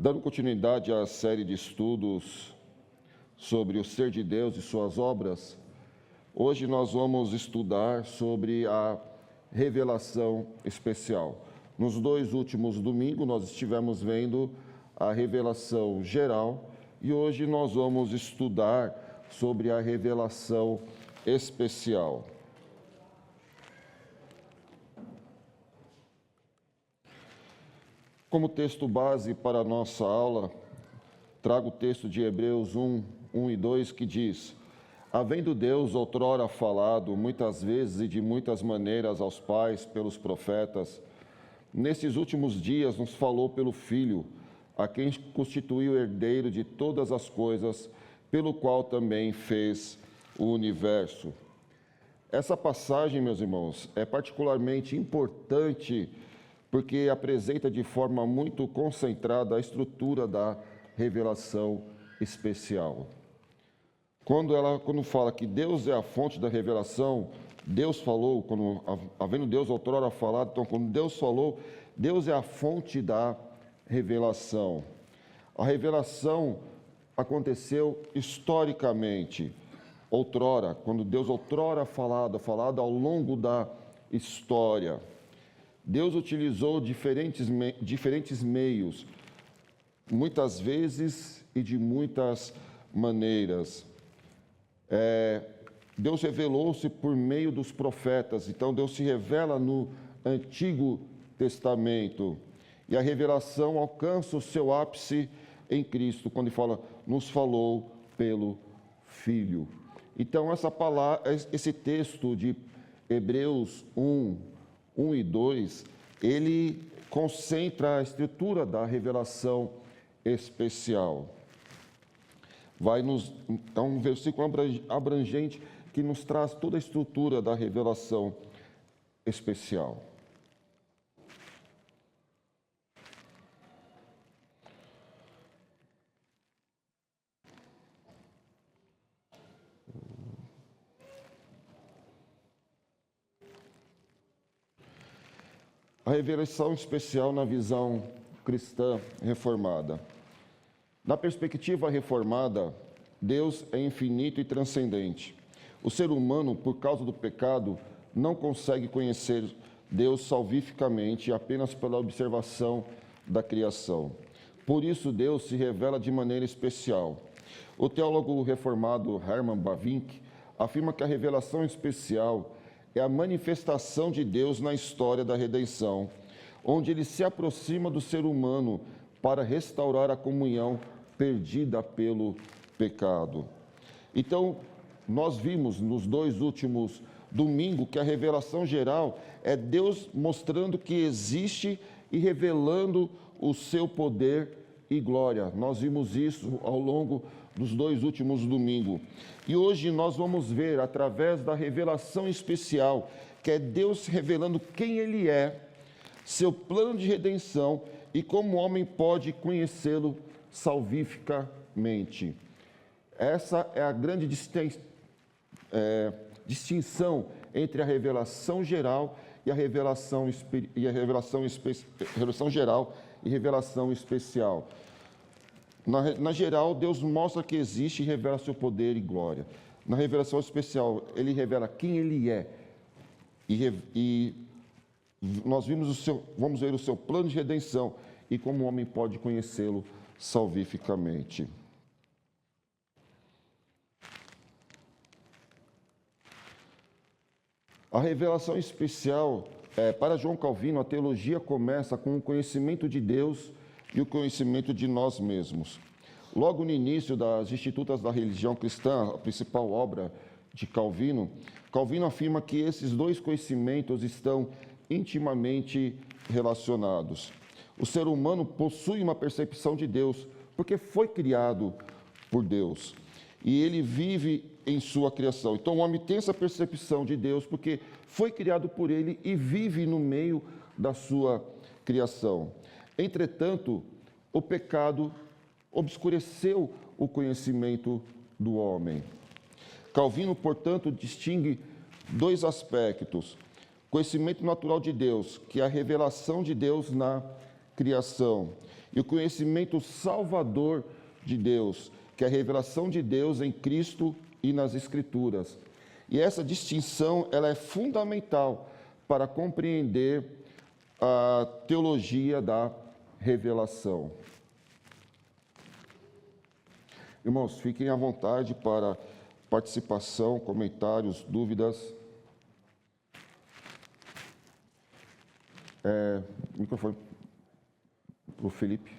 Dando continuidade à série de estudos sobre o ser de Deus e suas obras, hoje nós vamos estudar sobre a revelação especial. Nos dois últimos domingos nós estivemos vendo a revelação geral e hoje nós vamos estudar sobre a revelação especial. Como texto base para a nossa aula, trago o texto de Hebreus 1 e 2, que diz: havendo Deus outrora falado muitas vezes e de muitas maneiras aos pais pelos profetas, nesses últimos dias nos falou pelo Filho, a quem constituiu herdeiro de todas as coisas, pelo qual também fez o universo. Essa passagem, meus irmãos, é particularmente importante porque apresenta de forma muito concentrada a estrutura da revelação especial. Quando fala que Deus é a fonte da revelação, Deus falou, havendo Deus outrora falado, então quando Deus falou, Deus é a fonte da revelação. A revelação aconteceu historicamente, outrora, quando Deus outrora falado ao longo da história. Deus utilizou diferentes meios, muitas vezes e de muitas maneiras. Deus revelou-se por meio dos profetas, então Deus se revela no Antigo Testamento. E a revelação alcança o seu ápice em Cristo, quando ele fala, nos falou pelo Filho. Então, esse texto de Hebreus 1 e 2, ele concentra a estrutura da revelação especial. É um versículo abrangente que nos traz toda a estrutura da revelação especial. A revelação especial na visão cristã reformada. Na perspectiva reformada, Deus é infinito e transcendente. O ser humano, por causa do pecado, não consegue conhecer Deus salvificamente apenas pela observação da criação. Por isso, Deus se revela de maneira especial. O teólogo reformado Herman Bavinck afirma que a revelação especial é a manifestação de Deus na história da redenção, onde ele se aproxima do ser humano para restaurar a comunhão perdida pelo pecado. Então, nós vimos nos dois últimos domingos que a revelação geral é Deus mostrando que existe e revelando o seu poder e glória. Nós vimos isso ao longo dos dois últimos domingos. E hoje nós vamos ver, através da revelação especial, que é Deus revelando quem Ele é, seu plano de redenção e como o homem pode conhecê-lo salvificamente. Essa é a grande distinção entre a revelação geral e a revelação geral e revelação especial. Na geral, Deus mostra que existe e revela seu poder e glória. Na revelação especial, Ele revela quem Ele é. E nós vamos ver o seu plano de redenção e como o homem pode conhecê-lo salvificamente. A revelação especial, para João Calvino, a teologia começa com o conhecimento de Deus e o conhecimento de nós mesmos. Logo no início das Institutas da Religião Cristã, a principal obra de Calvino, Calvino afirma que esses dois conhecimentos estão intimamente relacionados. O ser humano possui uma percepção de Deus, porque foi criado por Deus, e ele vive em sua criação. Então, o homem tem essa percepção de Deus, porque foi criado por ele e vive no meio da sua criação. Entretanto, o pecado obscureceu o conhecimento do homem. Calvino, portanto, distingue dois aspectos: conhecimento natural de Deus, que é a revelação de Deus na criação, e o conhecimento salvador de Deus, que é a revelação de Deus em Cristo e nas Escrituras. E essa distinção ela é fundamental para compreender a teologia da revelação. Irmãos, fiquem à vontade para participação, comentários, dúvidas. Microfone para o Felipe.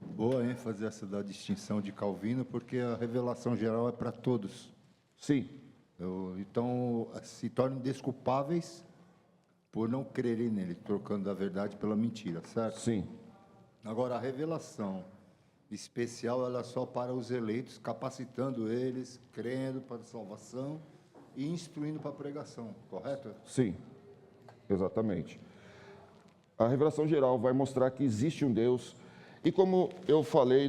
Boa ênfase essa da distinção de Calvino, porque a revelação geral é para todos. Sim. Então, se tornam desculpáveis por não crerem nele, trocando a verdade pela mentira, certo? Sim. Agora, a revelação especial, ela é só para os eleitos, capacitando eles, crendo para a salvação e instruindo para a pregação, correto? Sim, exatamente. A revelação geral vai mostrar que existe um Deus, e como eu falei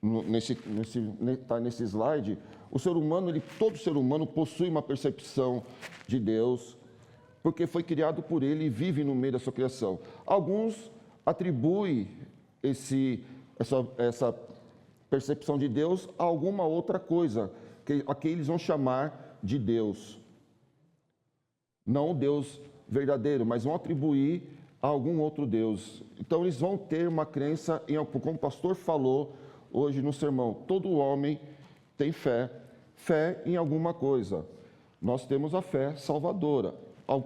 nesse slide, o ser humano, todo ser humano possui uma percepção de Deus, porque foi criado por ele e vive no meio da sua criação. Alguns atribuem essa percepção de Deus a alguma outra coisa, a que eles vão chamar de Deus. Não o Deus verdadeiro, mas vão atribuir a algum outro Deus. Então eles vão ter uma crença, como o pastor falou hoje no sermão, todo homem tem fé em alguma coisa. Nós temos a fé salvadora.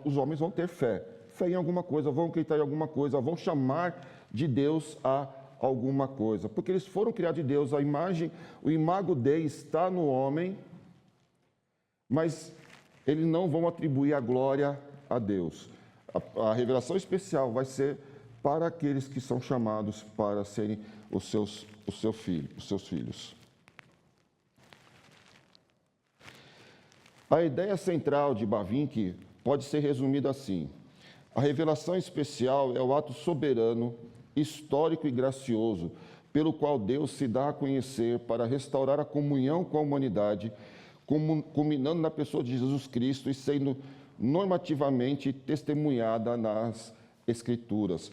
Os homens vão ter fé em alguma coisa, vão acreditar em alguma coisa, vão chamar de Deus a alguma coisa, porque eles foram criados de Deus, o imago Dei está no homem, mas eles não vão atribuir a glória a Deus. A revelação especial vai ser para aqueles que são chamados para serem os seus filhos. A ideia central de Bavinck pode ser resumida assim: a revelação especial é o ato soberano, histórico e gracioso, pelo qual Deus se dá a conhecer para restaurar a comunhão com a humanidade, culminando na pessoa de Jesus Cristo e sendo normativamente testemunhada nas Escrituras.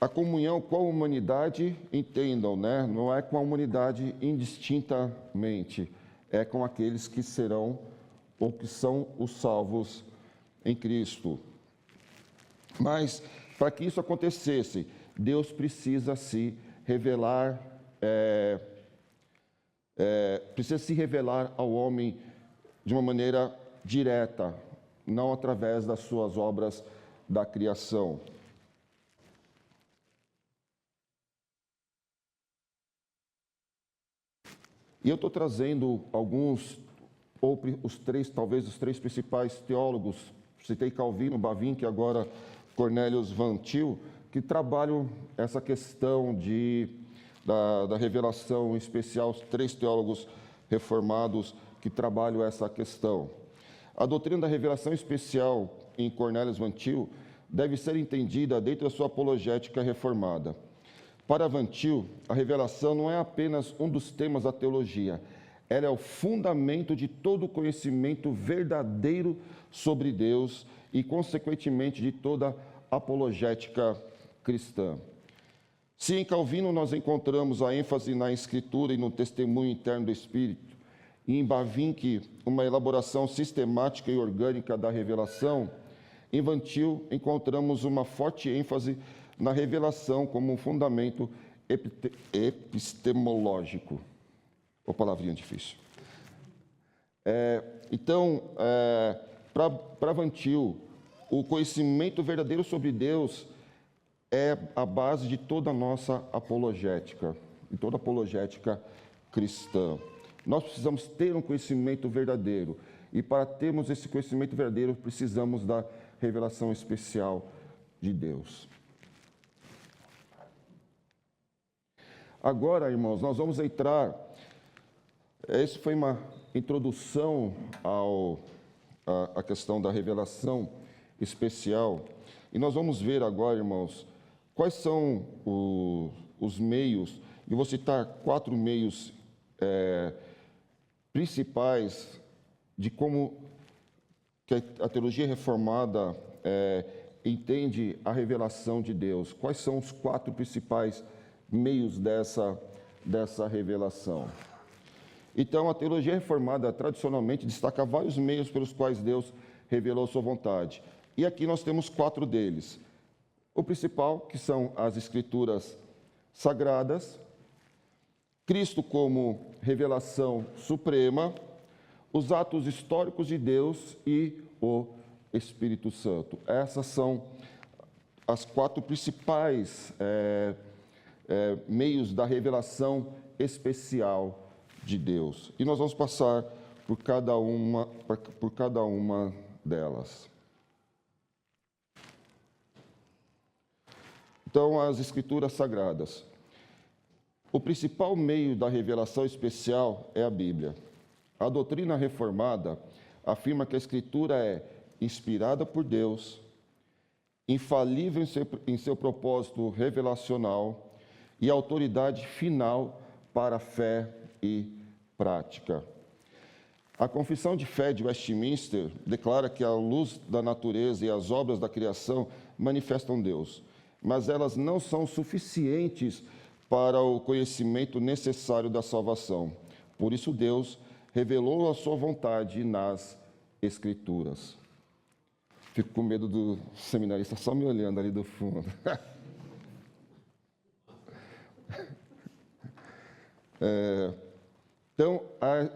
A comunhão com a humanidade, entendam, né? Não é com a humanidade indistintamente, é com aqueles que serão ou que são os salvos em Cristo. Mas, para que isso acontecesse, Deus precisa se revelar, precisa se revelar ao homem de uma maneira direta, não através das suas obras da criação. E eu estou trazendo talvez os três principais teólogos, citei Calvino, Bavinck e agora Cornelius Van Til, que trabalham essa questão da revelação, em especial os três teólogos reformados que trabalham essa questão. A doutrina da revelação especial em Cornelius Van Til deve ser entendida dentro da sua apologética reformada. Para Van Til, a revelação não é apenas um dos temas da teologia, ela é o fundamento de todo o conhecimento verdadeiro sobre Deus e, consequentemente, de toda a apologética cristã. Se em Calvino nós encontramos a ênfase na Escritura e no testemunho interno do Espírito, e em Bavinck uma elaboração sistemática e orgânica da revelação, em Van Til encontramos uma forte ênfase na revelação como um fundamento epistemológico. Uma palavrinha difícil. Para Van Til, o conhecimento verdadeiro sobre Deus é a base de toda a nossa apologética, de toda a apologética cristã. Nós precisamos ter um conhecimento verdadeiro, e para termos esse conhecimento verdadeiro, precisamos da revelação especial de Deus. Agora, irmãos, nós vamos entrar. Essa foi uma introdução à questão da revelação especial. E nós vamos ver agora, irmãos, quais são os meios. Eu vou citar 4 meios principais de como que a teologia reformada entende a revelação de Deus. Quais são os 4 principais meios dessa revelação? Então, a teologia reformada tradicionalmente destaca vários meios pelos quais Deus revelou sua vontade. E aqui nós temos 4 deles. O principal, que são as Escrituras Sagradas, Cristo como revelação suprema, os atos históricos de Deus e o Espírito Santo. Essas são as 4 principais meios da revelação especial de Deus. E nós vamos passar por cada uma delas. Então, as Escrituras Sagradas. O principal meio da revelação especial é a Bíblia. A doutrina reformada afirma que a Escritura é inspirada por Deus, infalível em seu propósito revelacional e autoridade final para a fé e prática. A Confissão de Fé de Westminster declara que a luz da natureza e as obras da criação manifestam Deus, mas elas não são suficientes para o conhecimento necessário da salvação. Por isso, Deus revelou a sua vontade nas Escrituras. Fico com medo do seminarista só me olhando ali do fundo. Então,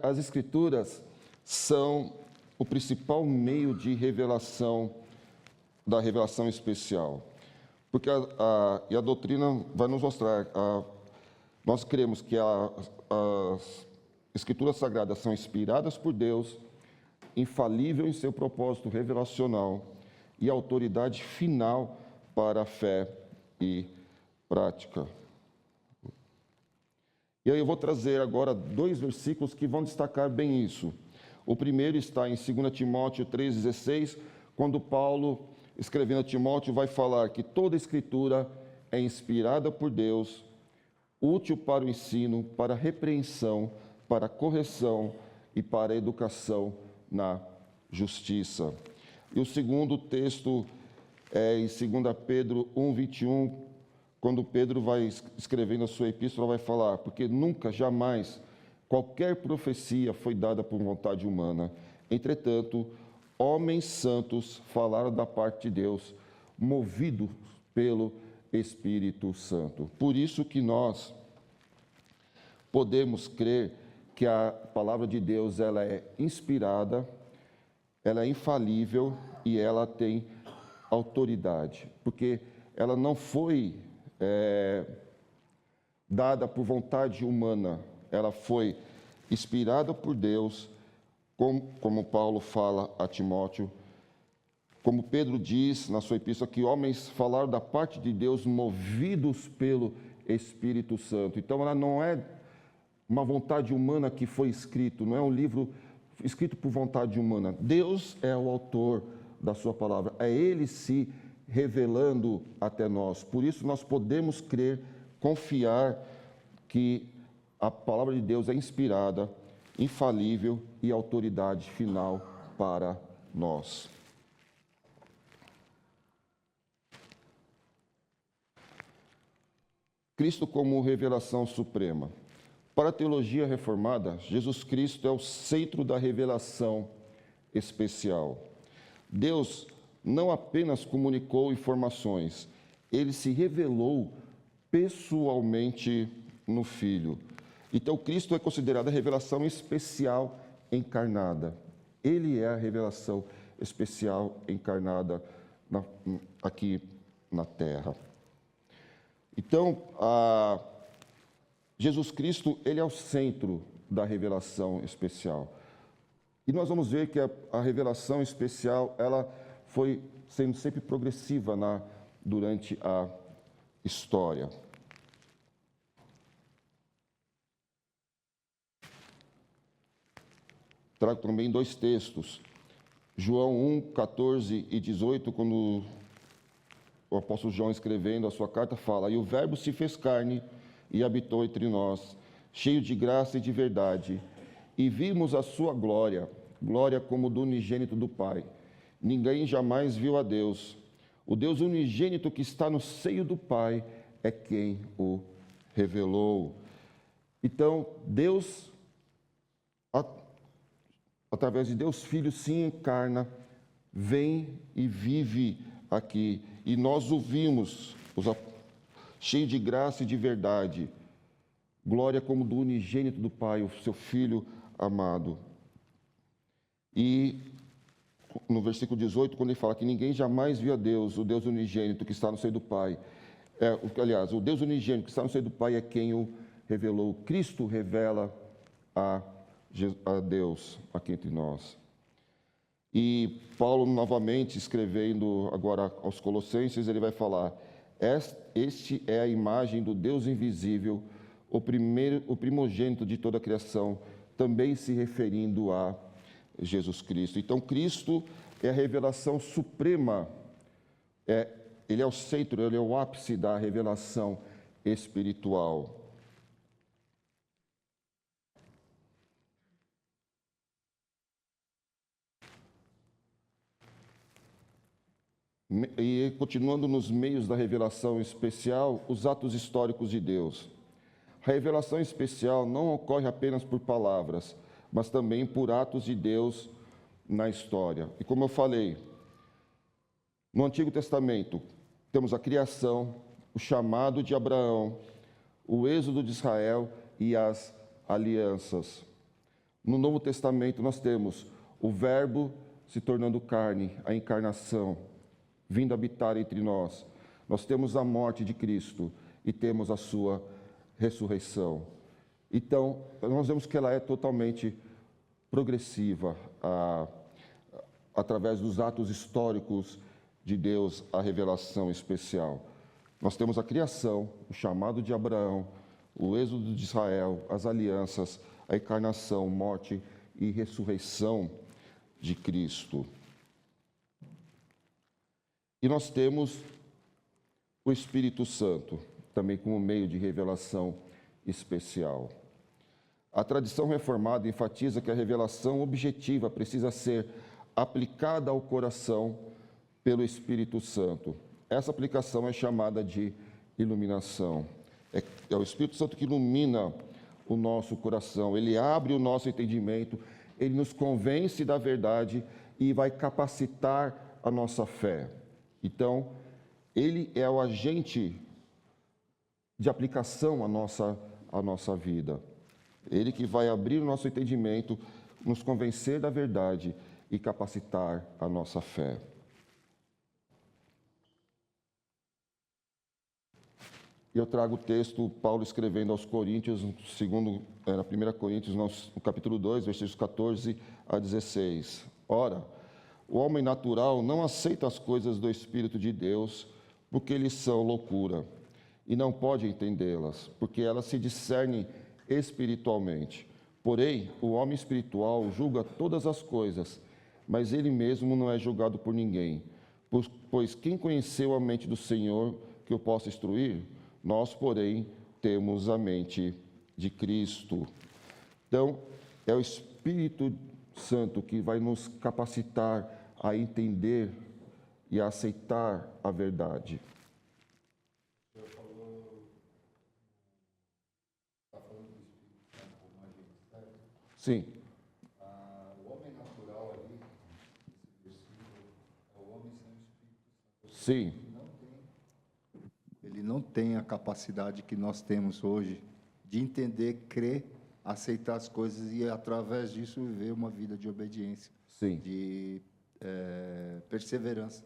as Escrituras são o principal meio de revelação, da revelação especial. Porque a doutrina vai nos mostrar, nós cremos que as Escrituras Sagradas são inspiradas por Deus, infalível em seu propósito revelacional e autoridade final para a fé e prática. E aí eu vou trazer agora 2 versículos que vão destacar bem isso. O primeiro está em 2 Timóteo 3,16, quando Paulo, escrevendo a Timóteo, vai falar que toda Escritura é inspirada por Deus, útil para o ensino, para a repreensão, para a correção e para a educação na justiça. E o segundo texto é em 2 Pedro 1,21, quando Pedro vai escrevendo a sua epístola, vai falar, porque nunca, jamais, qualquer profecia foi dada por vontade humana. Entretanto, homens santos falaram da parte de Deus, movidos pelo Espírito Santo. Por isso que nós podemos crer que a palavra de Deus ela é inspirada, ela é infalível e ela tem autoridade, porque ela não foi dada por vontade humana, ela foi inspirada por Deus, como Paulo fala a Timóteo, como Pedro diz na sua epístola, que homens falaram da parte de Deus movidos pelo Espírito Santo. Então, ela não é uma vontade humana que foi escrito, não é um livro escrito por vontade humana. Deus é o autor da sua palavra, é Ele se revelando até nós. Por isso, nós podemos crer, confiar que a palavra de Deus é inspirada, infalível e autoridade final para nós. Cristo como revelação suprema. Para a teologia reformada, Jesus Cristo é o centro da revelação especial. Deus não apenas comunicou informações, Ele se revelou pessoalmente no Filho. Então, Cristo é considerado a revelação especial encarnada. Ele é a revelação especial encarnada aqui na Terra. Então, Jesus Cristo, ele é o centro da revelação especial. E nós vamos ver que a revelação especial, ela foi sendo sempre progressiva durante a história. Trago também 2 textos. João 1, 14 e 18, quando o apóstolo João, escrevendo a sua carta, fala: "E o Verbo se fez carne e habitou entre nós, cheio de graça e de verdade, e vimos a sua glória, glória como do unigênito do Pai. Ninguém jamais viu a Deus. O Deus unigênito que está no seio do Pai é quem o revelou. Então, Deus, através de Deus Filho, se encarna, vem e vive aqui. E nós o vimos, cheio de graça e de verdade. Glória como do unigênito do Pai, o seu Filho amado. E no versículo 18, quando ele fala que ninguém jamais viu a Deus, o Deus unigênito que está no seio do Pai. Aliás, o Deus unigênito que está no seio do Pai é quem o revelou. Cristo revela a Deus aqui entre nós. E Paulo, novamente, escrevendo agora aos Colossenses, ele vai falar: este é a imagem do Deus invisível, o primogênito de toda a criação, também se referindo a Jesus Cristo. Então, Cristo é a revelação suprema, ele é o centro, ele é o ápice da revelação espiritual. E continuando nos meios da revelação especial, os atos históricos de Deus. A revelação especial não ocorre apenas por palavras, mas também por atos de Deus na história. E como eu falei, no Antigo Testamento, temos a criação, o chamado de Abraão, o êxodo de Israel e as alianças. No Novo Testamento, nós temos o Verbo se tornando carne, a encarnação, vindo habitar entre nós. Nós temos a morte de Cristo e temos a sua ressurreição. Então, nós vemos que ela é totalmente progressiva, através dos atos históricos de Deus, a revelação especial. Nós temos a criação, o chamado de Abraão, o êxodo de Israel, as alianças, a encarnação, morte e ressurreição de Cristo. E nós temos o Espírito Santo, também como meio de revelação especial. A tradição reformada enfatiza que a revelação objetiva precisa ser aplicada ao coração pelo Espírito Santo. Essa aplicação é chamada de iluminação. É o Espírito Santo que ilumina o nosso coração, ele abre o nosso entendimento, ele nos convence da verdade e vai capacitar a nossa fé. Então, ele é o agente de aplicação à nossa vida. Ele que vai abrir o nosso entendimento, nos convencer da verdade e capacitar a nossa fé. Eu trago o texto, Paulo escrevendo aos Coríntios, na 1 Coríntios, no capítulo 2, versículos 14 a 16. Ora, o homem natural não aceita as coisas do Espírito de Deus, porque eles são loucura, e não pode entendê-las, porque elas se discernem espiritualmente. Porém, o homem espiritual julga todas as coisas, mas ele mesmo não é julgado por ninguém. Pois quem conheceu a mente do Senhor que o possa instruir? Nós, porém, temos a mente de Cristo. Então, é o Espírito Santo que vai nos capacitar a entender e a aceitar a verdade. Sim. O homem natural ali, nesse versículo, é o homem sem o Espírito Santo. Sim. Ele não tem a capacidade que nós temos hoje de entender, crer, aceitar as coisas e, através disso, viver uma vida de obediência, Sim. de perseverança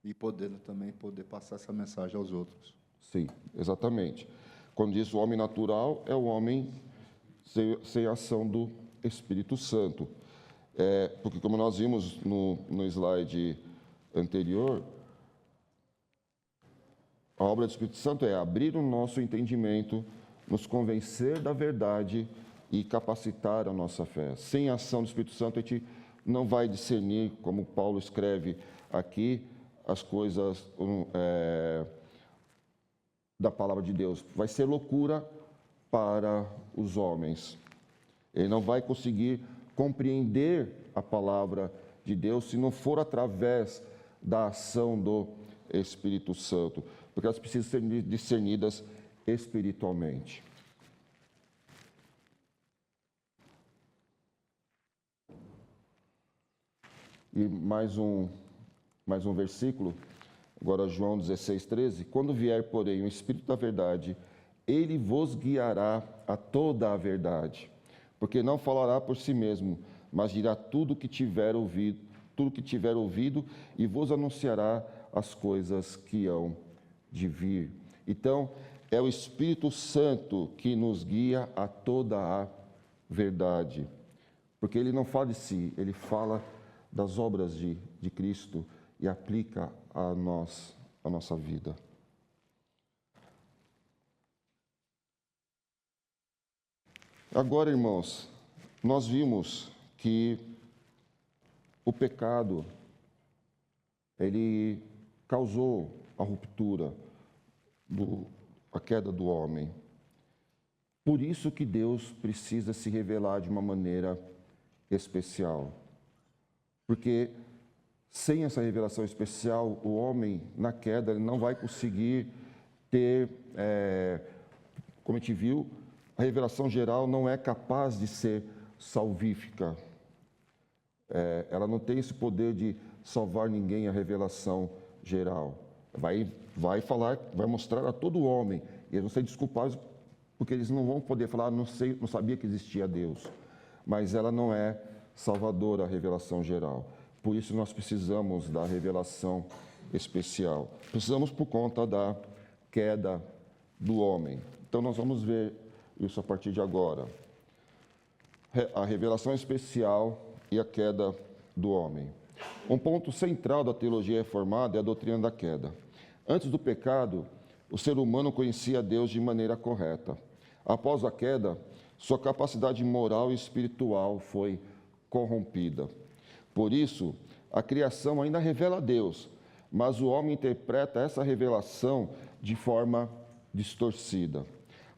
e podendo também passar essa mensagem aos outros. Sim, exatamente. Quando diz o homem natural, é o homem sem a ação do Espírito Santo. Porque, como nós vimos no slide anterior, a obra do Espírito Santo é abrir o nosso entendimento, nos convencer da verdade e capacitar a nossa fé. Sem a ação do Espírito Santo, a gente não vai discernir, como Paulo escreve aqui, as coisas da palavra de Deus. Vai ser loucura para os homens. Ele não vai conseguir compreender a palavra de Deus se não for através da ação do Espírito Santo, porque elas precisam ser discernidas espiritualmente. E mais um versículo, agora João 16, 13. Quando vier, porém, o Espírito da verdade, ele vos guiará a toda a verdade, porque não falará por si mesmo, mas dirá tudo que tiver ouvido, e vos anunciará as coisas que hão de vir. Então, é o Espírito Santo que nos guia a toda a verdade, porque ele não fala de si, ele fala das obras de Cristo e aplica a nossa vida. Agora, irmãos, nós vimos que o pecado, ele causou a ruptura, a queda do homem. Por isso que Deus precisa se revelar de uma maneira especial. Porque sem essa revelação especial, o homem, na queda, ele não vai conseguir ter, como a gente viu, a revelação geral não é capaz de ser salvífica. Ela não tem esse poder de salvar ninguém, a revelação geral. Vai falar, vai mostrar a todo homem. E eles vão ser desculpados porque eles não vão poder falar, não sabia que existia Deus. Mas ela não é salvadora, a revelação geral. Por isso nós precisamos da revelação especial. Precisamos por conta da queda do homem. Então nós vamos ver isso a partir de agora. A revelação especial e a queda do homem. Um ponto central da teologia reformada é a doutrina da queda. Antes do pecado, o ser humano conhecia Deus de maneira correta. Após a queda, sua capacidade moral e espiritual foi corrompida. Por isso, a criação ainda revela a Deus, mas o homem interpreta essa revelação de forma distorcida.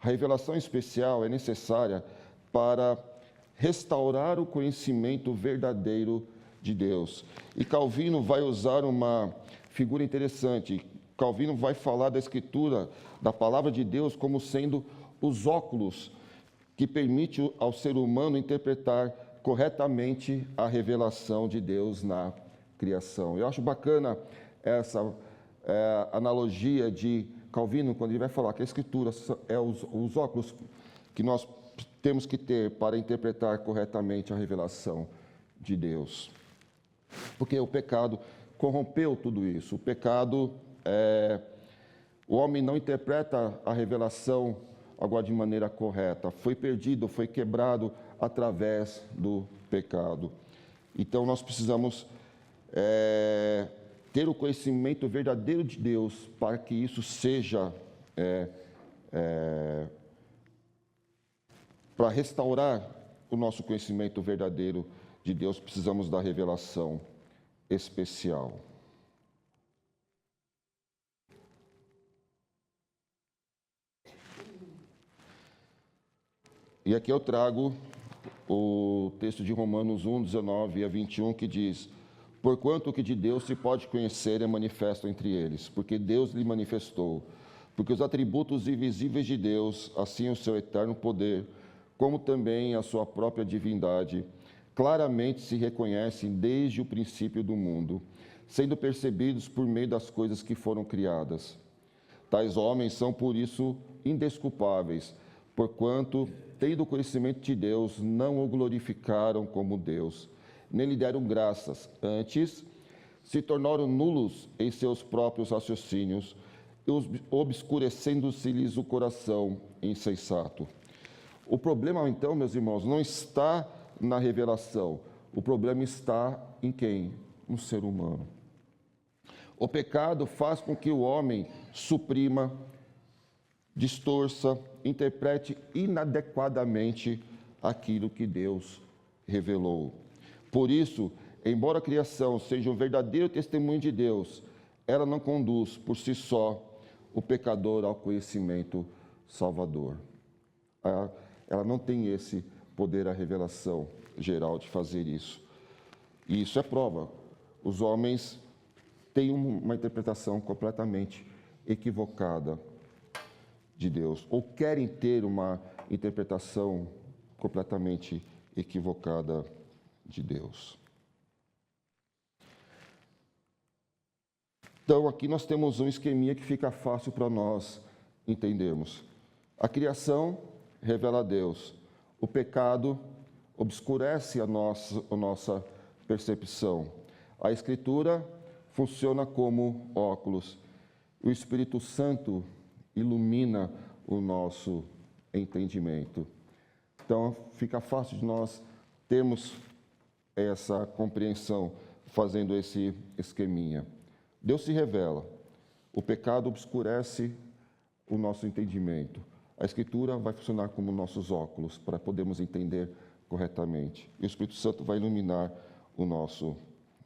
A revelação especial é necessária para restaurar o conhecimento verdadeiro de Deus. E Calvino vai usar uma figura interessante. Calvino vai falar da Escritura, da palavra de Deus, como sendo os óculos que permite ao ser humano interpretar corretamente a revelação de Deus na criação. Eu acho bacana essa analogia de Calvino, quando ele vai falar que a Escritura é os óculos que nós temos que ter para interpretar corretamente a revelação de Deus. Porque o pecado corrompeu tudo isso. O pecado, o homem não interpreta a revelação agora de maneira correta. Foi perdido, foi quebrado através do pecado. Então nós precisamos ter o conhecimento verdadeiro de Deus para que isso seja para restaurar o nosso conhecimento verdadeiro de Deus, precisamos da revelação especial. E aqui eu trago o texto de Romanos 1, 19 a 21, que diz: porquanto o que de Deus se pode conhecer é manifesto entre eles, porque Deus lhe manifestou. Porque os atributos invisíveis de Deus, assim o seu eterno poder, como também a sua própria divindade, claramente se reconhecem desde o princípio do mundo, sendo percebidos por meio das coisas que foram criadas. Tais homens são, por isso, indesculpáveis, porquanto, tendo o conhecimento de Deus, não o glorificaram como Deus, nem lhe deram graças. Antes, se tornaram nulos em seus próprios raciocínios, obscurecendo-se-lhes o coração insensato. O problema, então, meus irmãos, não está na revelação. O problema está em quem? No ser humano. O pecado faz com que o homem suprima, distorça, interprete inadequadamente aquilo que Deus revelou. Por isso, embora a criação seja um verdadeiro testemunho de Deus, ela não conduz por si só o pecador ao conhecimento salvador. Ela não tem esse poder a revelação geral de fazer isso. E isso é prova. Os homens têm uma interpretação completamente equivocada de Deus, ou querem ter uma interpretação completamente equivocada de Deus. Então, aqui nós temos um esqueminha que fica fácil para nós entendermos. A criação revela a Deus. O pecado obscurece a nossa percepção. A Escritura funciona como óculos. O Espírito Santo ilumina o nosso entendimento. Então, fica fácil de nós termos essa compreensão fazendo esse esqueminha. Deus se revela, o pecado obscurece o nosso entendimento. A Escritura vai funcionar como nossos óculos para podermos entender corretamente. E o Espírito Santo vai iluminar o nosso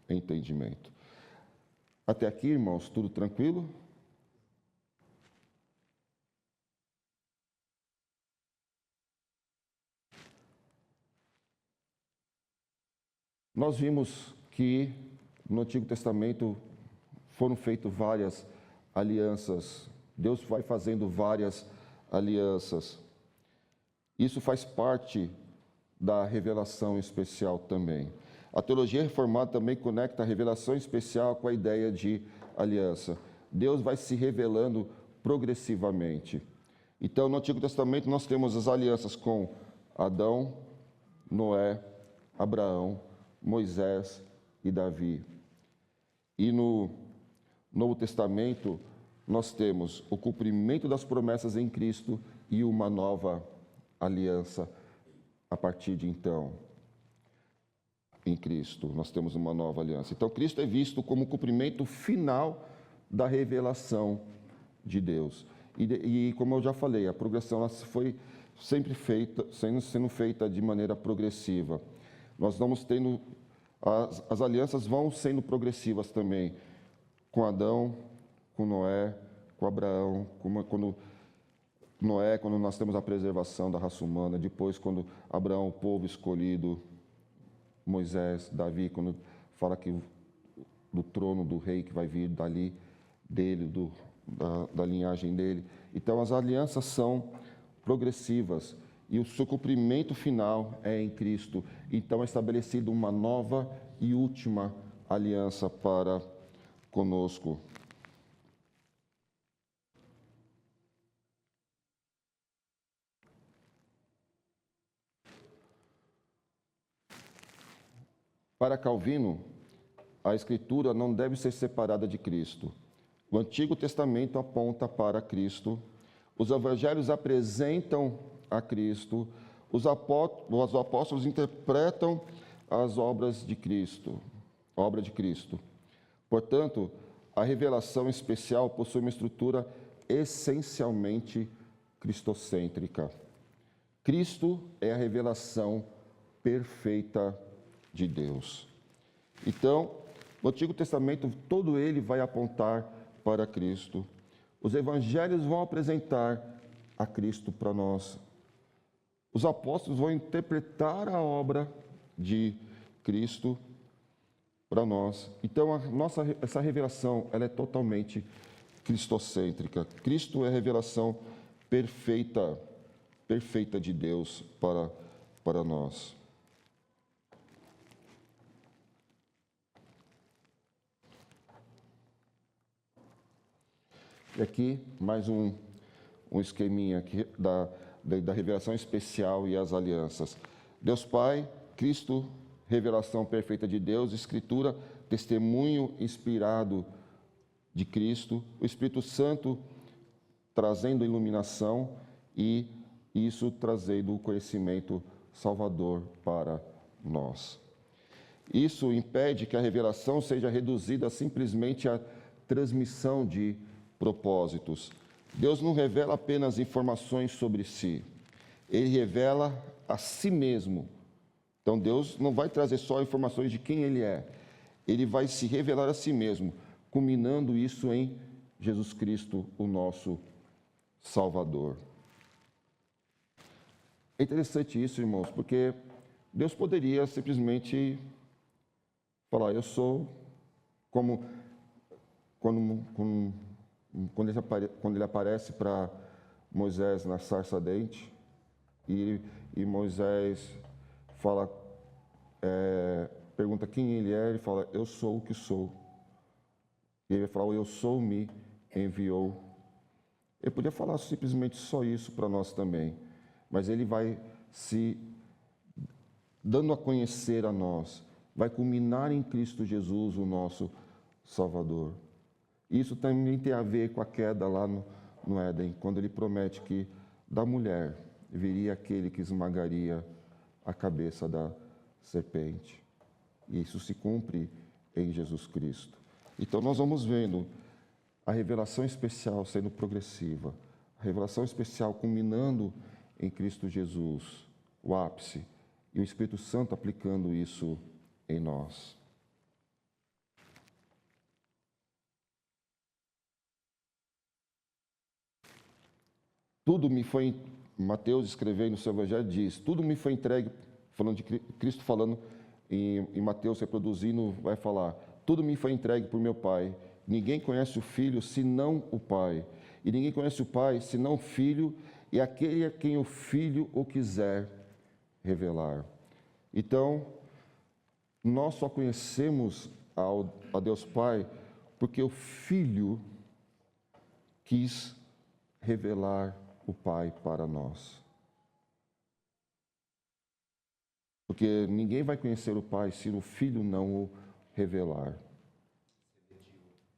entendimento. Até aqui, irmãos, tudo tranquilo? Nós vimos que no Antigo Testamento foram feitas várias alianças. Deus vai fazendo várias alianças. Isso faz parte da revelação especial também. A teologia reformada também conecta a revelação especial com a ideia de aliança. Deus vai se revelando progressivamente. Então, no Antigo Testamento, nós temos as alianças com Adão, Noé, Abraão, Moisés e Davi. E no Novo Testamento, nós temos o cumprimento das promessas em Cristo e uma nova aliança a partir de então. Em Cristo, nós temos uma nova aliança. Então, Cristo é visto como o cumprimento final da revelação de Deus. E como eu já falei, a progressão ela foi sempre feita, sendo feita de maneira progressiva. Nós vamos tendo, as alianças vão sendo progressivas também, com Adão, com Noé, com Abraão, quando nós temos a preservação da raça humana, depois quando Abraão, o povo escolhido, Moisés, Davi, quando fala que do trono do rei que vai vir dali, dele, da linhagem dele. Então, as alianças são progressivas e o seu cumprimento final é em Cristo. Então, é estabelecida uma nova e última aliança para conosco. Para Calvino, a Escritura não deve ser separada de Cristo. O Antigo Testamento aponta para Cristo, os Evangelhos apresentam a Cristo, os apóstolos interpretam as obras de Cristo, a obra de Cristo. Portanto, a revelação especial possui uma estrutura essencialmente cristocêntrica. Cristo é a revelação perfeita de Deus. Então, o Antigo Testamento, todo ele vai apontar para Cristo. Os evangelhos vão apresentar a Cristo para nós. Os apóstolos vão interpretar a obra de Cristo para nós. Então, essa revelação, ela é totalmente cristocêntrica. Cristo é a revelação perfeita de Deus para nós. E aqui, mais um esqueminha aqui da revelação especial e as alianças. Deus Pai, Cristo, revelação perfeita de Deus, Escritura, testemunho inspirado de Cristo, o Espírito Santo trazendo iluminação e isso trazendo o conhecimento salvador para nós. Isso impede que a revelação seja reduzida simplesmente à transmissão de propósitos. Deus não revela apenas informações sobre si, Ele revela a si mesmo. Então Deus não vai trazer só informações de quem Ele é, Ele vai se revelar a si mesmo, culminando isso em Jesus Cristo, o nosso Salvador. É interessante isso, irmãos, porque Deus poderia simplesmente falar, eu sou como quando ele aparece para Moisés na sarça ardente e Moisés fala, pergunta quem ele é, ele fala, eu sou o que sou. E ele fala, eu sou me enviou. Ele podia falar simplesmente só isso para nós também, mas ele vai se dando a conhecer a nós, vai culminar em Cristo Jesus, o nosso Salvador. Isso também tem a ver com a queda lá no Éden, quando ele promete que da mulher viria aquele que esmagaria a cabeça da serpente. E isso se cumpre em Jesus Cristo. Então nós vamos vendo a revelação especial sendo progressiva, a revelação especial culminando em Cristo Jesus, o ápice, e o Espírito Santo aplicando isso em nós. Tudo me foi, Mateus escrevendo no seu Evangelho diz, tudo me foi entregue, falando de Cristo falando em Mateus reproduzindo, vai falar, tudo me foi entregue por meu Pai. Ninguém conhece o Filho senão o Pai. E ninguém conhece o Pai senão o Filho e aquele a quem o Filho o quiser revelar. Então, nós só conhecemos a Deus Pai porque o Filho quis revelar o Pai para nós. Porque ninguém vai conhecer o Pai se o Filho não o revelar.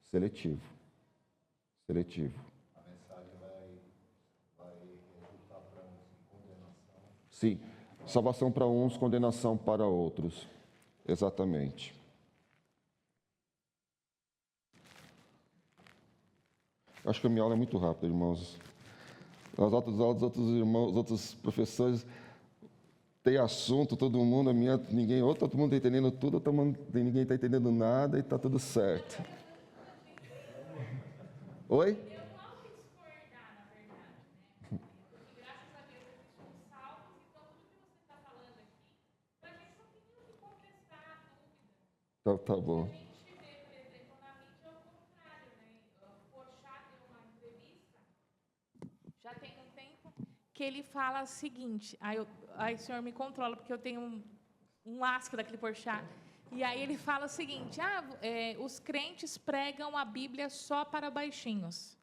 Seletivo. A mensagem vai resultar para uns em condenação. Sim, salvação para uns, condenação para outros. Exatamente. Acho que a minha aula é muito rápida, irmãos. As outras aulas, outros irmãos, outros professores têm assunto, todo mundo, a minha, ninguém, ou todo mundo está entendendo tudo, ou ninguém está entendendo nada e está tudo certo. Oi? Eu não quis discordar, na verdade, né? Porque graças a Deus existem uns salmos, então tudo que você está falando aqui, para a gente não tem o que contestar, dúvida. Tá bom. A gente vê, por exemplo, na mídia é o contrário, né? O Porchat deu uma entrevista, já tem um tempo, que ele fala o seguinte, aí o senhor me controla, porque eu tenho um lasco daquele Porchat. E aí ele fala o seguinte, os crentes pregam a Bíblia só para baixinhos.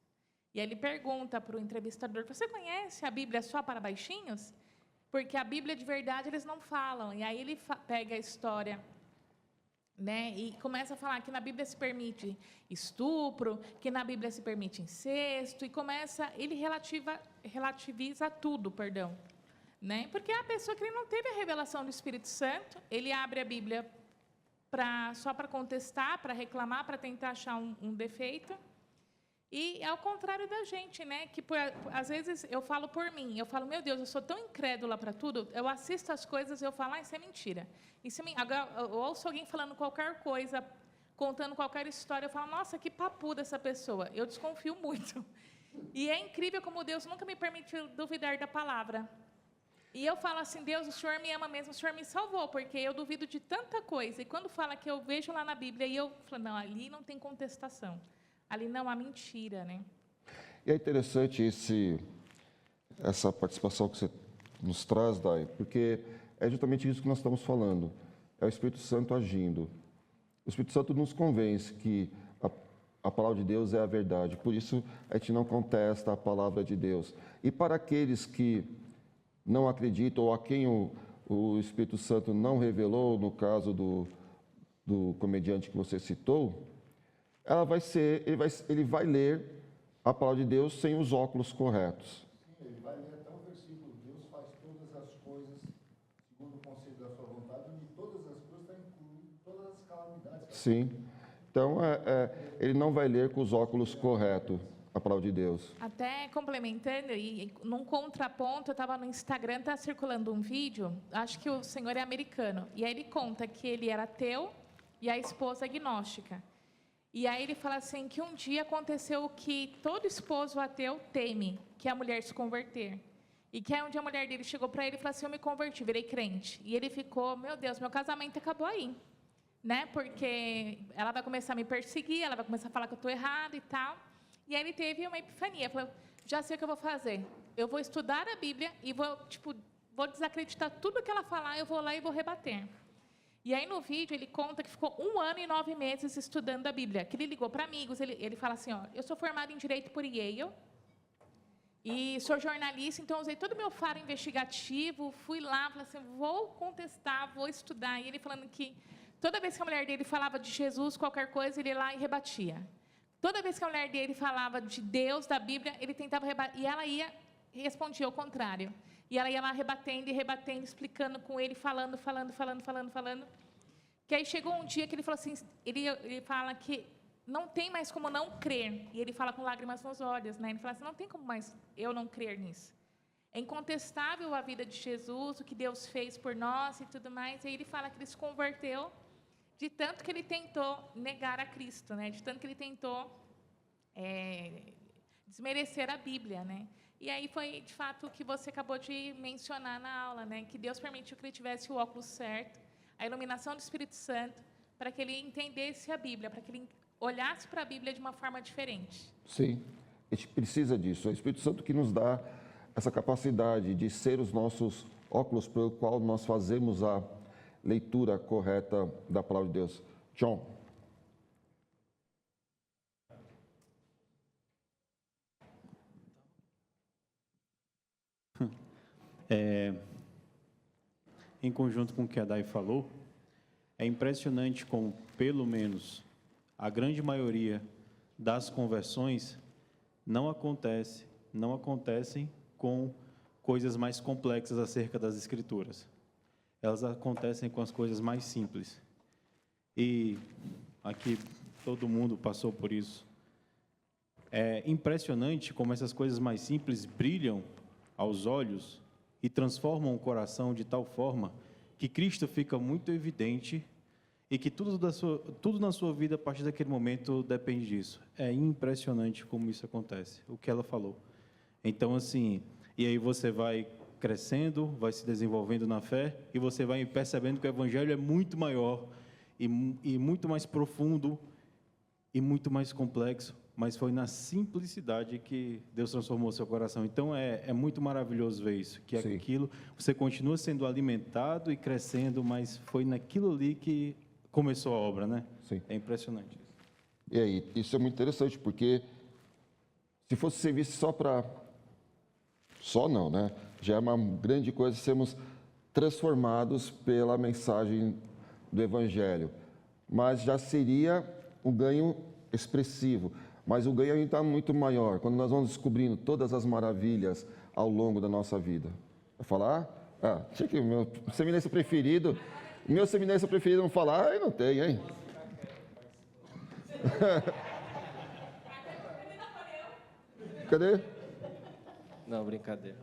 E aí ele pergunta para o entrevistador, você conhece a Bíblia só para baixinhos? Porque a Bíblia de verdade eles não falam. E aí ele pega a história, né, e começa a falar que na Bíblia se permite estupro, que na Bíblia se permite incesto, e ele relativiza tudo, né? Porque a pessoa que ele não teve a revelação do Espírito Santo, ele abre a Bíblia só para contestar, para reclamar, para tentar achar um defeito. E é ao contrário da gente, né? Que às vezes eu falo por mim, eu falo, meu Deus, eu sou tão incrédula para tudo, eu assisto as coisas e eu falo, isso é mentira. Agora, eu ouço alguém falando qualquer coisa, contando qualquer história, eu falo, nossa, que papuda essa pessoa. Eu desconfio muito. E é incrível como Deus nunca me permitiu duvidar da palavra. E eu falo assim, Deus, o Senhor me ama mesmo, o Senhor me salvou, porque eu duvido de tanta coisa. E quando fala que eu vejo lá na Bíblia, e eu falo, não, ali não tem contestação. Ali não há mentira, né? E é interessante essa participação que você nos traz, Dai, porque é justamente isso que nós estamos falando. É o Espírito Santo agindo. O Espírito Santo nos convence que a palavra de Deus é a verdade. Por isso, a gente não contesta a palavra de Deus. E para aqueles que não acreditam, ou a quem o Espírito Santo não revelou, no caso do comediante que você citou, ele vai ler a palavra de Deus sem os óculos corretos. Sim, ele vai ler até o versículo, Deus faz todas as coisas segundo o conselho da sua vontade, e todas as coisas está incluindo todas as calamidades. Sim. Então, ele não vai ler com os óculos corretos a palavra de Deus. Até complementando, e num contraponto, eu estava no Instagram, está circulando um vídeo, acho que o senhor é americano, e aí ele conta que ele era ateu e a esposa agnóstica. E aí ele fala assim, que um dia aconteceu o que todo esposo ateu teme, que é a mulher se converter. E que aí um dia a mulher dele chegou para ele e falou assim, eu me converti, virei crente. E ele ficou, meu Deus, meu casamento acabou aí. Né? Porque ela vai começar a me perseguir, ela vai começar a falar que eu estou errado e tal. E aí ele teve uma epifania, falou, já sei o que eu vou fazer. Eu vou estudar a Bíblia e vou desacreditar tudo que ela falar, eu vou lá e vou rebater. E aí no vídeo ele conta que ficou 1 ano e 9 meses estudando a Bíblia. Que ele ligou para amigos, ele fala assim, ó, eu sou formado em Direito por Yale, e sou jornalista, então usei todo o meu faro investigativo, fui lá, falei assim, vou contestar, vou estudar. E ele falando que toda vez que a mulher dele falava de Jesus, qualquer coisa, ele ia lá e rebatia. Toda vez que a mulher dele falava de Deus, da Bíblia, ele tentava rebater, e ela ia e respondia ao contrário. E ela ia lá rebatendo e rebatendo, explicando com ele, falando. Que aí chegou um dia que ele falou assim, ele fala que não tem mais como não crer. E ele fala com lágrimas nos olhos, né? Ele fala assim, não tem como mais eu não crer nisso. É incontestável a vida de Jesus, o que Deus fez por nós e tudo mais. E aí ele fala que ele se converteu de tanto que ele tentou negar a Cristo, né? De tanto que ele tentou desmerecer a Bíblia, né? E aí foi, de fato, o que você acabou de mencionar na aula, né? Que Deus permitiu que ele tivesse o óculos certo, a iluminação do Espírito Santo, para que ele entendesse a Bíblia, para que ele olhasse para a Bíblia de uma forma diferente. Sim, a gente precisa disso. É o Espírito Santo que nos dá essa capacidade de ser os nossos óculos pelo qual nós fazemos a leitura correta da palavra de Deus. John. Em conjunto com o que a Dai falou, é impressionante como, pelo menos, a grande maioria das conversões não acontecem com coisas mais complexas acerca das Escrituras. Elas acontecem com as coisas mais simples. E aqui todo mundo passou por isso. É impressionante como essas coisas mais simples brilham aos olhos e transformam o coração de tal forma que Cristo fica muito evidente e que tudo na sua vida, a partir daquele momento, depende disso. É impressionante como isso acontece, o que ela falou. Então, assim, e aí você vai crescendo, vai se desenvolvendo na fé, e você vai percebendo que o Evangelho é muito maior, e muito mais profundo, e muito mais complexo, mas foi na simplicidade que Deus transformou seu coração. Então, é muito maravilhoso ver isso, que Sim. aquilo, você continua sendo alimentado e crescendo, mas foi naquilo ali que começou a obra, né? Sim. É impressionante isso. E aí, isso é muito interessante, porque se fosse serviço só para... Só não, né? Já é uma grande coisa sermos transformados pela mensagem do Evangelho. Mas já seria um ganho expressivo. Mas o ganho ainda está muito maior, quando nós vamos descobrindo todas as maravilhas ao longo da nossa vida. Vai falar? Tinha que meu seminarista preferido não falar, aí não tem, hein? Cadê? Não, brincadeira.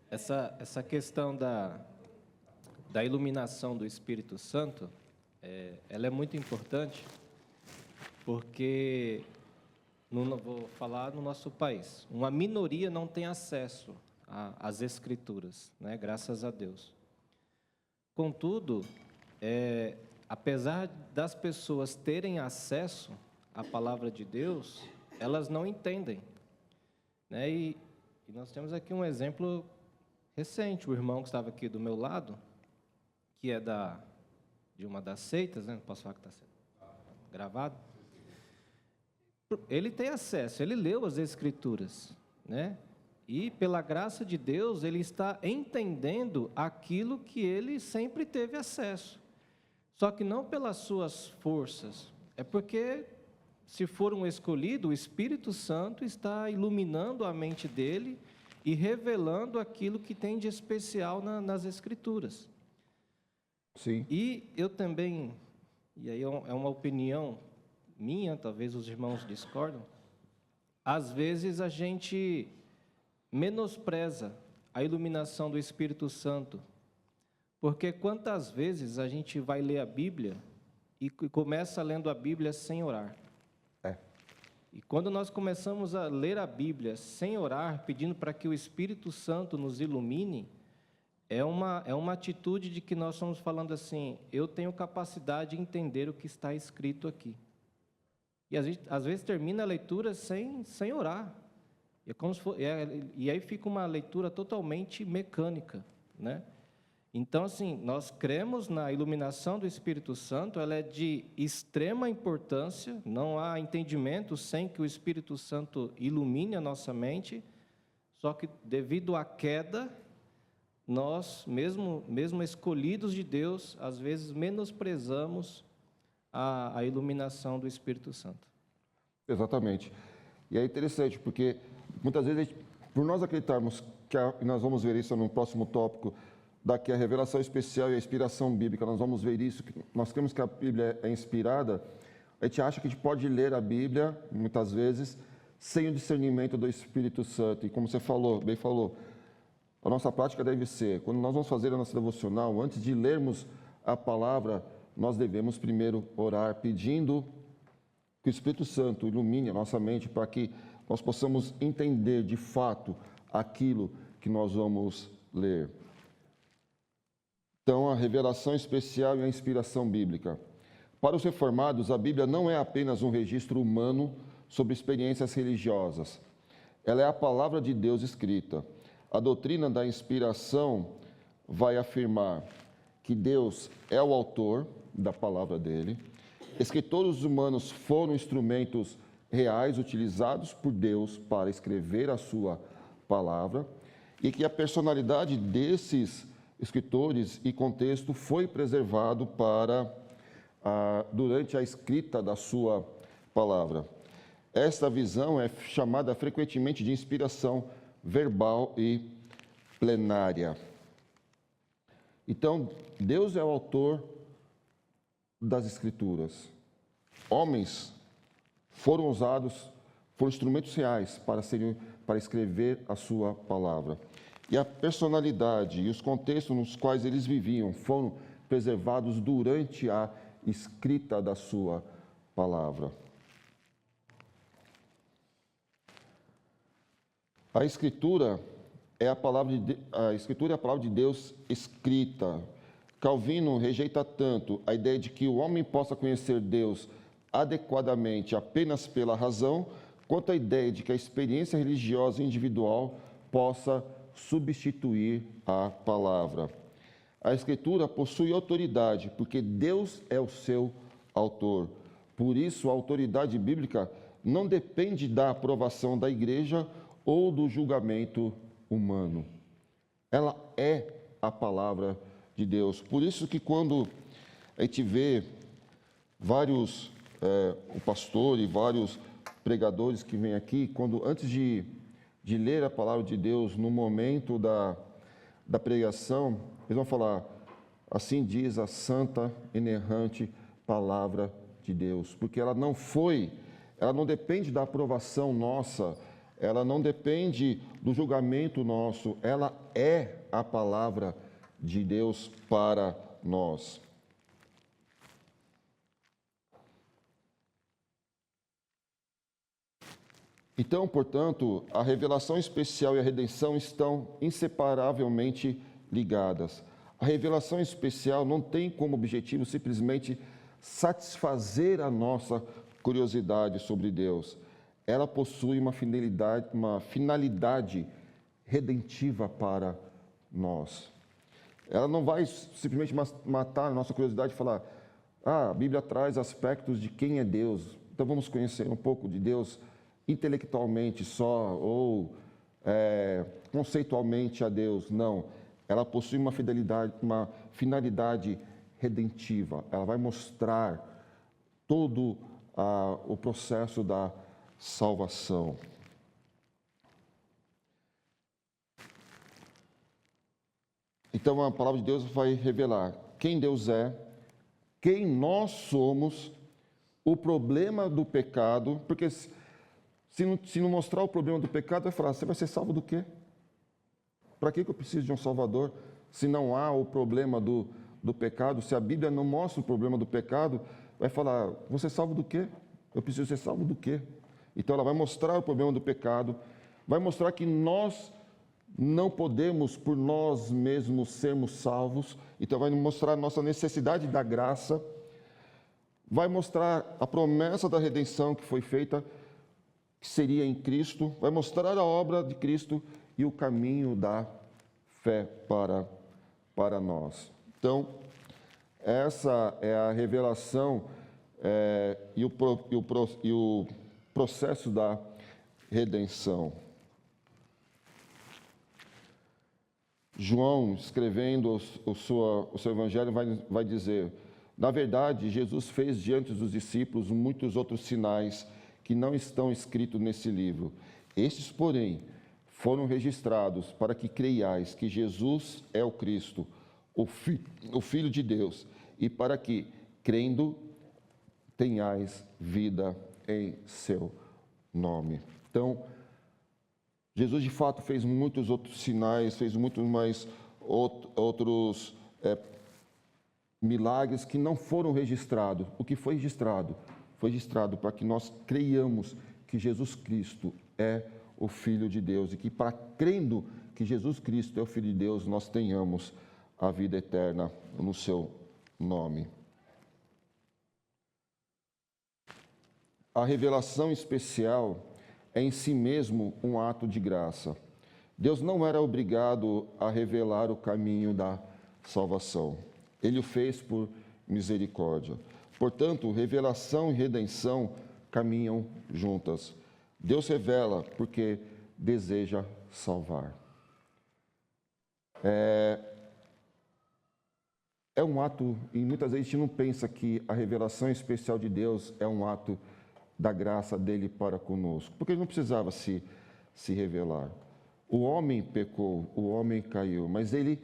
Essa questão da iluminação do Espírito Santo, ela é muito importante, porque, vou falar no nosso país, uma minoria não tem acesso às Escrituras, né? Graças a Deus. Contudo, apesar das pessoas terem acesso à palavra de Deus, elas não entendem, né? E nós temos aqui um exemplo recente, o irmão que estava aqui do meu lado, que é de uma das seitas, né? Não posso falar que está sendo gravado. Ele tem acesso, ele leu as Escrituras, né? E, pela graça de Deus, ele está entendendo aquilo que ele sempre teve acesso. Só que não pelas suas forças, é porque, se for um escolhido, o Espírito Santo está iluminando a mente dele e revelando aquilo que tem de especial nas Escrituras. Sim. E eu também, e aí é uma opinião minha, talvez os irmãos discordam, às vezes a gente menospreza a iluminação do Espírito Santo, porque quantas vezes a gente vai ler a Bíblia e começa lendo a Bíblia sem orar? E quando nós começamos a ler a Bíblia sem orar, pedindo para que o Espírito Santo nos ilumine, é uma atitude de que nós estamos falando assim: eu tenho capacidade de entender o que está escrito aqui. E às vezes termina a leitura sem orar. É como se for, e aí fica uma leitura totalmente mecânica, né? Então, assim, nós cremos na iluminação do Espírito Santo, ela é de extrema importância, não há entendimento sem que o Espírito Santo ilumine a nossa mente, só que devido à queda, nós, mesmo escolhidos de Deus, às vezes menosprezamos a iluminação do Espírito Santo. Exatamente. E é interessante, porque muitas vezes, por nós acreditarmos e nós vamos ver isso no próximo tópico, daqui a revelação especial e a inspiração bíblica, nós vamos ver isso, que nós cremos que a Bíblia é inspirada, a gente acha que a gente pode ler a Bíblia, muitas vezes, sem o discernimento do Espírito Santo. E como você bem falou, a nossa prática deve ser, quando nós vamos fazer a nossa devocional, antes de lermos a palavra, nós devemos primeiro orar, pedindo que o Espírito Santo ilumine a nossa mente para que nós possamos entender de fato aquilo que nós vamos ler. Então, a revelação especial e a inspiração bíblica. Para os reformados, a Bíblia não é apenas um registro humano sobre experiências religiosas. Ela é a palavra de Deus escrita. A doutrina da inspiração vai afirmar que Deus é o autor da palavra dele, escritores humanos foram instrumentos reais utilizados por Deus para escrever a sua palavra e que a personalidade desses escritores e contexto foi preservado durante a escrita da sua palavra. Esta visão é chamada frequentemente de inspiração verbal e plenária. Então, Deus é o autor das Escrituras. Homens foram instrumentos reais para escrever a sua palavra. E a personalidade e os contextos nos quais eles viviam foram preservados durante a escrita da sua palavra. A Escritura é a palavra de Deus escrita. Calvino rejeita tanto a ideia de que o homem possa conhecer Deus adequadamente apenas pela razão, quanto a ideia de que a experiência religiosa individual possa substituir a palavra. A Escritura possui autoridade, porque Deus é o seu autor. Por isso, a autoridade bíblica não depende da aprovação da igreja ou do julgamento humano. Ela é a palavra de Deus. Por isso que quando a gente vê o pastor e vários pregadores que vêm aqui, antes de ler a palavra de Deus, no momento da pregação, eles vão falar: assim diz a santa, inerrante palavra de Deus, porque ela não depende da aprovação nossa, ela não depende do julgamento nosso, ela é a palavra de Deus para nós. Então, portanto, a revelação especial e a redenção estão inseparavelmente ligadas. A revelação especial não tem como objetivo simplesmente satisfazer a nossa curiosidade sobre Deus. Ela possui uma finalidade redentiva para nós. Ela não vai simplesmente matar a nossa curiosidade e falar: a Bíblia traz aspectos de quem é Deus, então vamos conhecer um pouco de Deus intelectualmente só ou conceitualmente a Deus. Não, ela possui uma finalidade redentiva. Ela vai mostrar todo o processo da salvação. Então a palavra de Deus vai revelar quem Deus é, quem nós somos, o problema do pecado, porque se não mostrar o problema do pecado, vai falar: você vai ser salvo do quê? Para que eu preciso de um Salvador? Se não há o problema do pecado, se a Bíblia não mostra o problema do pecado, vai falar: vou ser salvo do quê? Eu preciso ser salvo do quê? Então, ela vai mostrar o problema do pecado, vai mostrar que nós não podemos, por nós mesmos, sermos salvos. Então, vai mostrar a nossa necessidade da graça, vai mostrar a promessa da redenção que foi feita, que seria em Cristo, vai mostrar a obra de Cristo e o caminho da fé para nós. Então, essa é a revelação e o processo da redenção. João, escrevendo o seu evangelho, vai dizer: na verdade, Jesus fez diante dos discípulos muitos outros sinais que não estão escritos nesse livro. Estes, porém, foram registrados para que creiais que Jesus é o Cristo, o Filho de Deus, e para que, crendo, tenhais vida em seu nome. Então, Jesus de fato fez muitos outros sinais, fez muitos mais outros milagres que não foram registrados. O que foi registrado? Foi registrado para que nós creiamos que Jesus Cristo é o Filho de Deus e que, para crendo que Jesus Cristo é o Filho de Deus, nós tenhamos a vida eterna no seu nome. A revelação especial é em si mesmo um ato de graça. Deus não era obrigado a revelar o caminho da salvação. Ele o fez por misericórdia. Portanto, revelação e redenção caminham juntas. Deus revela porque deseja salvar. É um ato, e muitas vezes a gente não pensa que a revelação especial de Deus é um ato da graça dele para conosco, porque ele não precisava se revelar. O homem pecou, o homem caiu, mas ele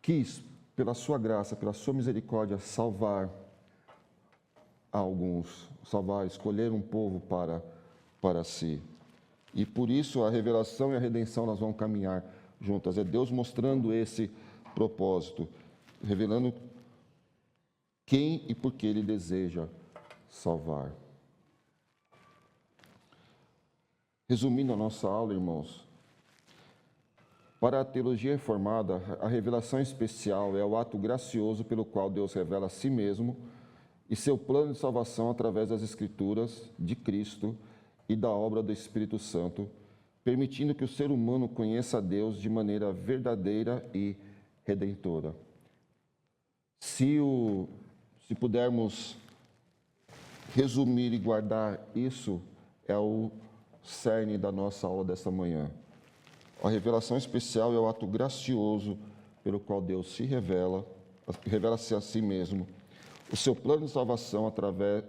quis, pela sua graça, pela sua misericórdia, salvar alguns, escolher um povo para si. E por isso a revelação e a redenção nós vamos caminhar juntas. É Deus mostrando esse propósito, revelando quem e por que ele deseja salvar. Resumindo a nossa aula, irmãos, para a teologia reformada, a revelação especial é o ato gracioso pelo qual Deus revela a si mesmo e seu plano de salvação através das Escrituras, de Cristo e da obra do Espírito Santo, permitindo que o ser humano conheça a Deus de maneira verdadeira e redentora. Se pudermos resumir e guardar isso, é o cerne da nossa aula desta manhã. A revelação especial é o ato gracioso pelo qual Deus revela-se a si mesmo, o seu plano de salvação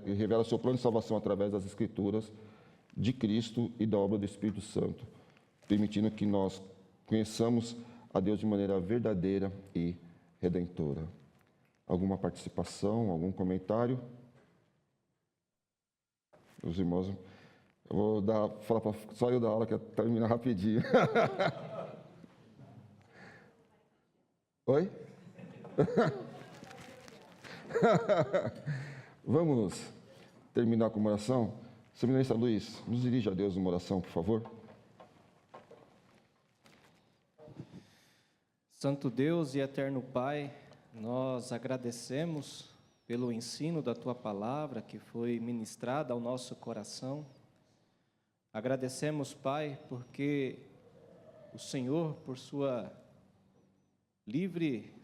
revela o seu plano de salvação através das Escrituras, de Cristo e da obra do Espírito Santo, permitindo que nós conheçamos a Deus de maneira verdadeira e redentora. Alguma participação, algum comentário? Os irmãos, eu vou falar para só eu da aula, que terminar rapidinho. Oi? Vamos terminar com uma oração? Seminarista Luiz, nos dirija a Deus numa oração, por favor. Santo Deus e eterno Pai, nós agradecemos pelo ensino da Tua palavra que foi ministrada ao nosso coração. Agradecemos, Pai, porque o Senhor, por Sua livre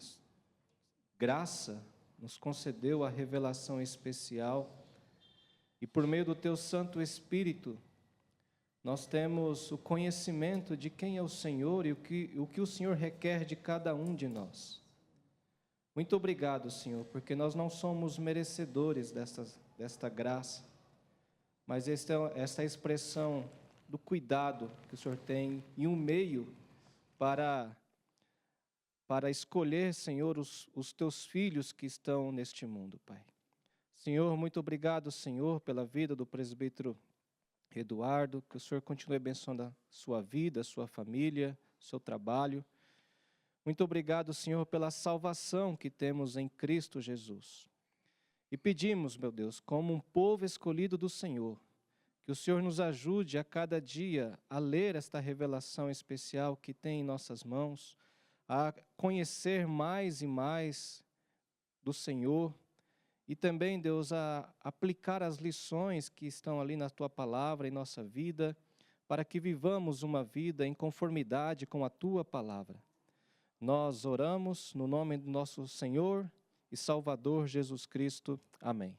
graça, nos concedeu a revelação especial e por meio do Teu Santo Espírito, nós temos o conhecimento de quem é o Senhor e o que o Senhor requer de cada um de nós. Muito obrigado, Senhor, porque nós não somos merecedores desta graça, mas esta expressão do cuidado que o Senhor tem e um meio para escolher, Senhor, os Teus filhos que estão neste mundo, Pai. Senhor, muito obrigado, Senhor, pela vida do presbítero Eduardo, que o Senhor continue abençoando a sua vida, a sua família, seu trabalho. Muito obrigado, Senhor, pela salvação que temos em Cristo Jesus. E pedimos, meu Deus, como um povo escolhido do Senhor, Que o Senhor nos ajude a cada dia a ler esta revelação especial que tem em nossas mãos, a conhecer mais e mais do Senhor e também, Deus, a aplicar as lições que estão ali na Tua palavra em nossa vida, para que vivamos uma vida em conformidade com a Tua palavra. Nós oramos no nome do nosso Senhor e Salvador Jesus Cristo. Amém.